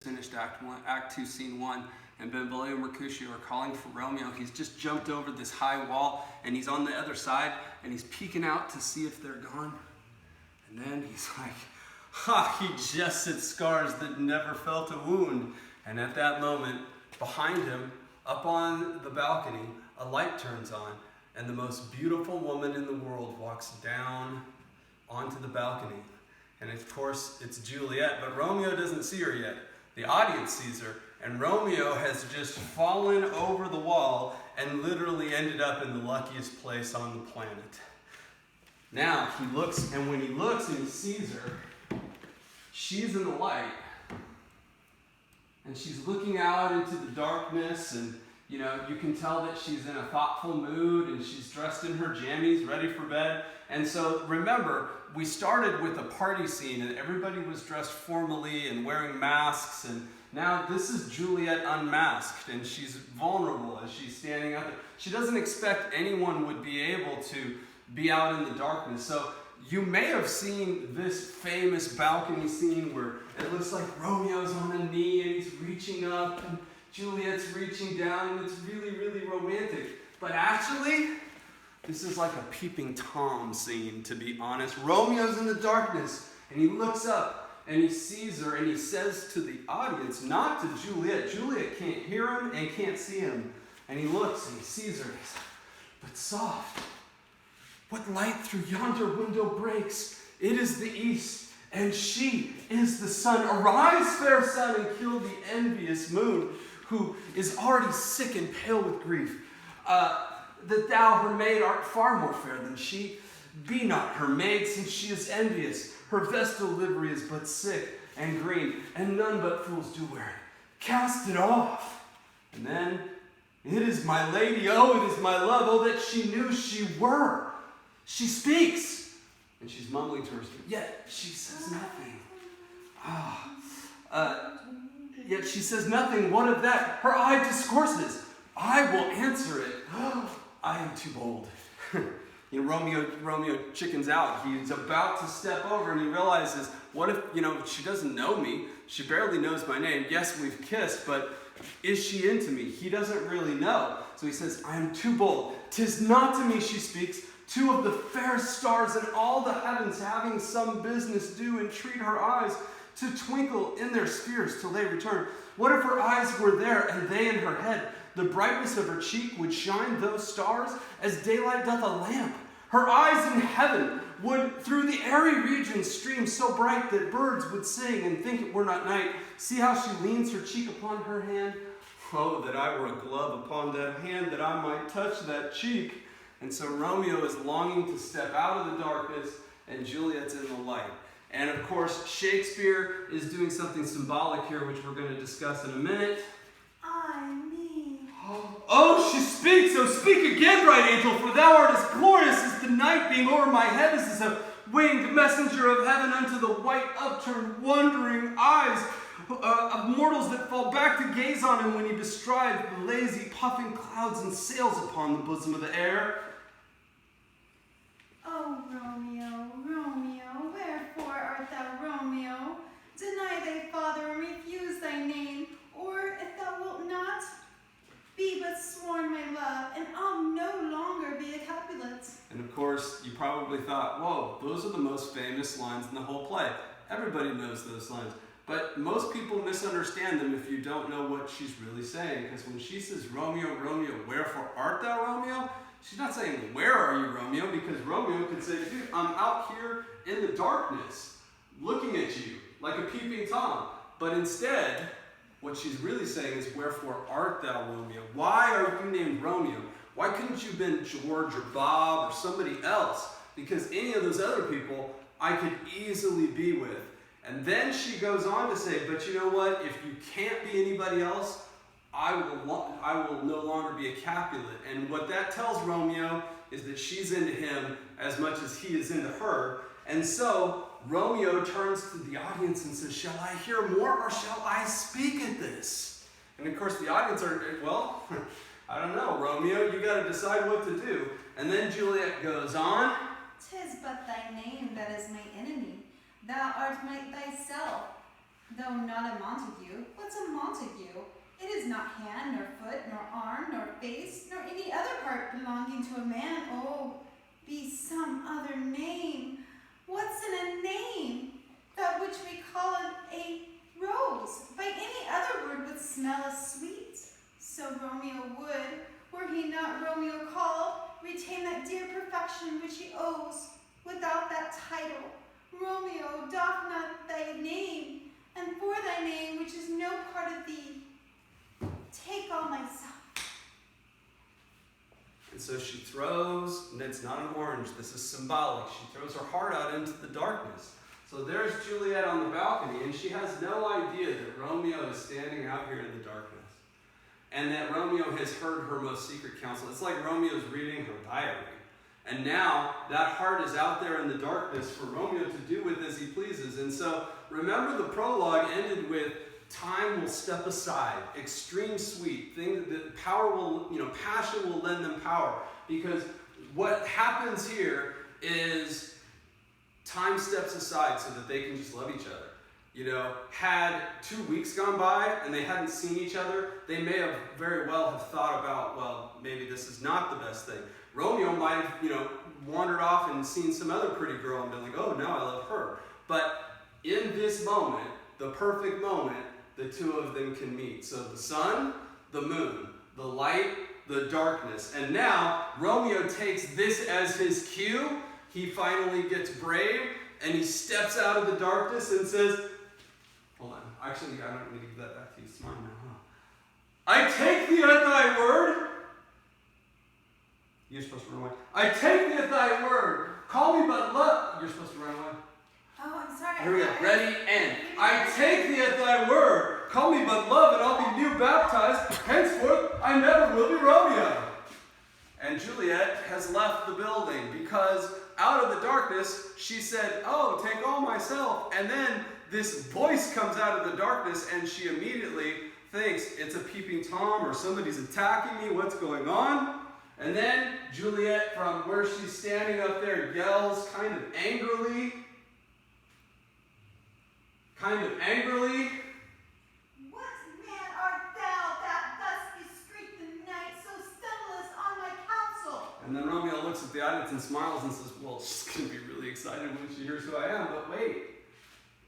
Finished Act 2, Scene 1, and Benvolio and Mercutio are calling for Romeo. He's just jumped over this high wall, and he's on the other side, and he's peeking out to see if they're gone. And then he's like, ha, he just had scars that never felt a wound. And at that moment, behind him, up on the balcony, a light turns on, and the most beautiful woman in the world walks down onto the balcony. And of course, it's Juliet, but Romeo doesn't see her yet. The audience sees her, and Romeo has just fallen over the wall and literally ended up in the luckiest place on the planet. Now he looks, and when he looks and he sees her, she's in the light, and she's looking out into the darkness, and you can tell that she's in a thoughtful mood, and she's dressed in her jammies, ready for bed. And so remember, we started with a party scene, and everybody was dressed formally and wearing masks, and now this is Juliet unmasked, and she's vulnerable as she's standing out there. She doesn't expect anyone would be able to be out in the darkness. So you may have seen this famous balcony scene where it looks like Romeo's on a knee and he's reaching up, and Juliet's reaching down, and it's really, really romantic. But actually, this is like a peeping Tom scene, to be honest. Romeo's in the darkness, and he looks up, and he sees her, and he says to the audience, not to Juliet. Juliet can't hear him and can't see him. And he looks, and he sees her, and he's like, but soft, what light through yonder window breaks? It is the east, and she is the sun. Arise, fair sun, and kill the envious moon, who is already sick and pale with grief. That thou, her maid, art far more fair than she. Be not her maid, since she is envious. Her vestal livery is but sick and green, and none but fools do wear it. Cast it off. And then, it is my lady, oh, it is my love, oh, that she knew she were. She speaks, and she's mumbling to herself, yet she says nothing. Yet she says nothing. What of that? Her eye discourses. I will answer it. I am too bold. Romeo chickens out. He's about to step over, and he realizes, what if, she doesn't know me. She barely knows my name. Yes, we've kissed, but is she into me? He doesn't really know. So he says, I am too bold. 'Tis not to me she speaks. Two of the fairest stars in all the heavens, having some business do, entreat her eyes to twinkle in their spheres till they return. What if her eyes were there, and they in her head? The brightness of her cheek would shine those stars as daylight doth a lamp. Her eyes in heaven would through the airy regions stream so bright that birds would sing and think it were not night. See how she leans her cheek upon her hand. Oh, that I were a glove upon that hand, that I might touch that cheek. And so Romeo is longing to step out of the darkness, and Juliet's in the light. And of course, Shakespeare is doing something symbolic here, which we're going to discuss in a minute. Oh, she speaks! Oh, speak again, bright angel, for thou art as glorious as the night being over my head, as a winged messenger of heaven unto the white upturned wondering eyes of mortals that fall back to gaze on him when he bestrides the lazy puffing clouds and sails upon the bosom of the air. Oh, Romeo, Romeo, wherefore art thou Romeo? Deny thy father and refuse thy name, or if thou wilt not, be but sworn my love, and I'll no longer be a Capulet. And of course, you probably thought, whoa, those are the most famous lines in the whole play. Everybody knows those lines. But most people misunderstand them if you don't know what she's really saying. Because when she says, Romeo, Romeo, wherefore art thou Romeo? She's not saying, where are you, Romeo? Because Romeo could say, dude, I'm out here in the darkness, looking at you like a peeping Tom. But instead, what she's really saying is, wherefore art thou Romeo? Why are you named Romeo? Why couldn't you have been George or Bob or somebody else? Because any of those other people I could easily be with. And then she goes on to say, but you know what? If you can't be anybody else, I will no longer be a Capulet. And what that tells Romeo is that she's into him as much as he is into her. And so Romeo turns to the audience and says, shall I hear more or shall I speak at this? And of course the audience are, well, I don't know, Romeo, you got to decide what to do. And then Juliet goes on. 'Tis but thy name that is my enemy. Thou art my thyself. Though not a Montague, what's a Montague? It is not hand, nor foot, nor arm, nor face, nor any other part belonging to a man. Oh, be some other name. What's in a name? That which we call a rose. By any other word would smell as sweet. So Romeo would, were he not Romeo called, retain that dear perfection which he owes. Without that title, Romeo doth not thy name, and for thy name, which is no part of thee, take all myself. And so she throws, and it's not an orange, this is symbolic. She throws her heart out into the darkness. So there's Juliet on the balcony, and she has no idea that Romeo is standing out here in the darkness. And that Romeo has heard her most secret counsel. It's like Romeo's reading her diary. And now that heart is out there in the darkness for Romeo to do with as he pleases. And so remember, the prologue ended with time will step aside, extreme sweet, things that power will, passion will lend them power. Because what happens here is time steps aside so that they can just love each other. Had 2 weeks gone by and they hadn't seen each other, they may have very well have thought about, well, maybe this is not the best thing. Romeo might have, wandered off and seen some other pretty girl and been like, oh, now I love her. But in this moment, the perfect moment, the two of them can meet. So the sun, the moon, the light, the darkness. And now Romeo takes this as his cue. He finally gets brave and he steps out of the darkness and says, hold on, actually, I don't need to give that back to you. It's mine now, huh? I take thee at thy word. You're supposed to run away. I take thee at thy word. Call me but love. You're supposed to run away. Oh, I'm sorry. Here we go. Ready? And I take thee at thy word. Call me but love, and I'll be new baptized. Henceforth, I never will be Romeo. And Juliet has left the building because out of the darkness, she said, oh, take all myself. And then this voice comes out of the darkness, and she immediately thinks it's a peeping Tom or somebody's attacking me. What's going on? And then Juliet, from where she's standing up there, yells kind of angrily. What man art thou that thus discreet the night, so stumblest on my counsel? And then Romeo looks at the audience and smiles and says, well, she's going to be really excited when she hears who I am, but wait.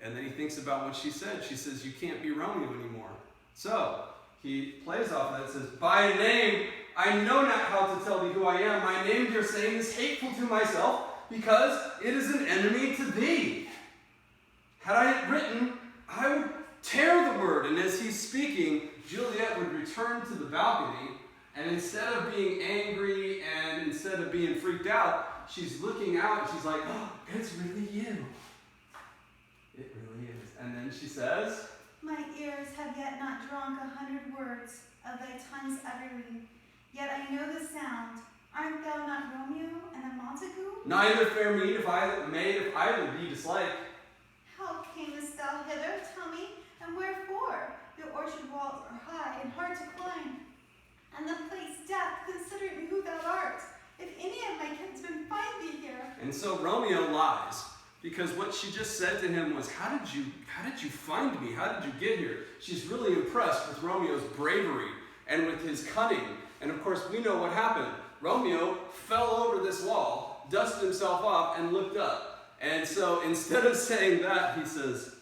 And then he thinks about what she said. She says, you can't be Romeo anymore. So he plays off of that and says, by name, I know not how to tell thee who I am. My name, you're saying, is hateful to myself because it is an enemy to thee. Had I written, I would tear the word. And as he's speaking, Juliet would return to the balcony, and instead of being angry and instead of being freaked out, she's looking out and she's like, oh, it's really you. It really is. And then she says, my ears have yet not drunk 100 words of thy tongue's uttering, yet I know the sound. Art thou not Romeo and a Montague? neither fair meed if either be dislike. How camest thou hither, tell me, and wherefore? The orchard walls are high and hard to climb, and the place death, considering who thou art. If any of my kinsmen find thee here. And so Romeo lies, because what she just said to him was, how did you find me? How did you get here? She's really impressed with Romeo's bravery and with his cunning. And of course, we know what happened. Romeo fell over this wall, dusted himself off, and looked up. And so instead of saying that, he says,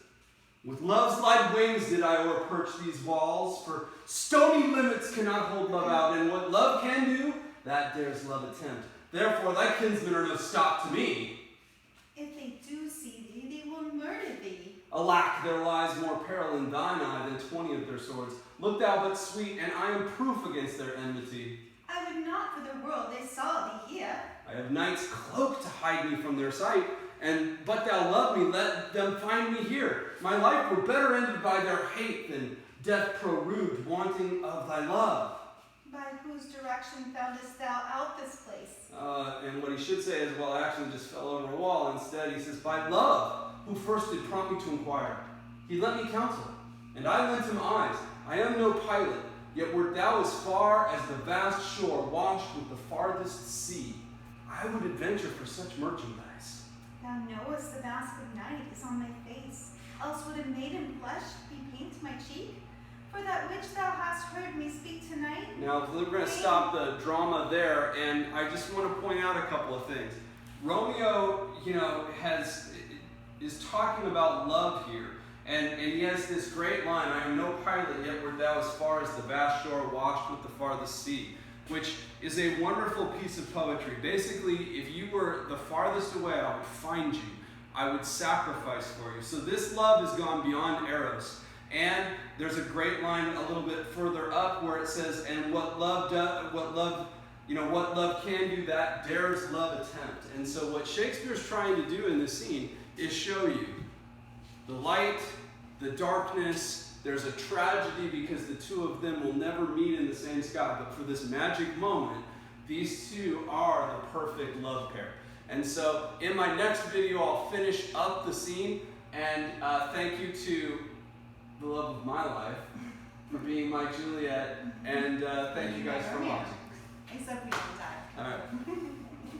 with love's light wings did I o'erperch these walls, for stony limits cannot hold love out, and what love can do, that dares love attempt. Therefore thy kinsmen are no stop to me. If they do see thee, they will murder thee. Alack, there lies more peril in thine eye than 20 of their swords. Look thou but sweet, and I am proof against their enmity. I would not for the world they saw thee here. I have night's cloak to hide me from their sight, but thou love me, let them find me here. My life were better ended by their hate than death proruded, wanting of thy love. By whose direction foundest thou out this place? And what he should say is, well, I actually just fell over a wall. Instead, he says, by love, who first did prompt me to inquire. He lent me counsel, and I lent him eyes. I am no pilot, yet wert thou as far as the vast shore washed with the farthest sea. I would adventure for such merchandise. Thou knowest the mask of night is on my face. else would a maiden blush bepaint my cheek? For that which thou hast heard me speak tonight. Now we're going to stop the drama there, and I just want to point out a couple of things. Romeo, is talking about love here, and he has this great line, I am no pilot, yet wert thou as far as the vast shore washed with the farthest sea, which is a wonderful piece of poetry. Basically, if you were the farthest away, I would find you. I would sacrifice for you. So this love has gone beyond Eros. And there's a great line a little bit further up where it says, and what love can do, that dares love attempt. And so what Shakespeare's trying to do in this scene is show you the light, the darkness. There's a tragedy because the two of them will never meet in the same sky. But for this magic moment, these two are the perfect love pair. And so in my next video, I'll finish up the scene. And thank you to the love of my life for being my Juliet. And thank you guys for watching. Except we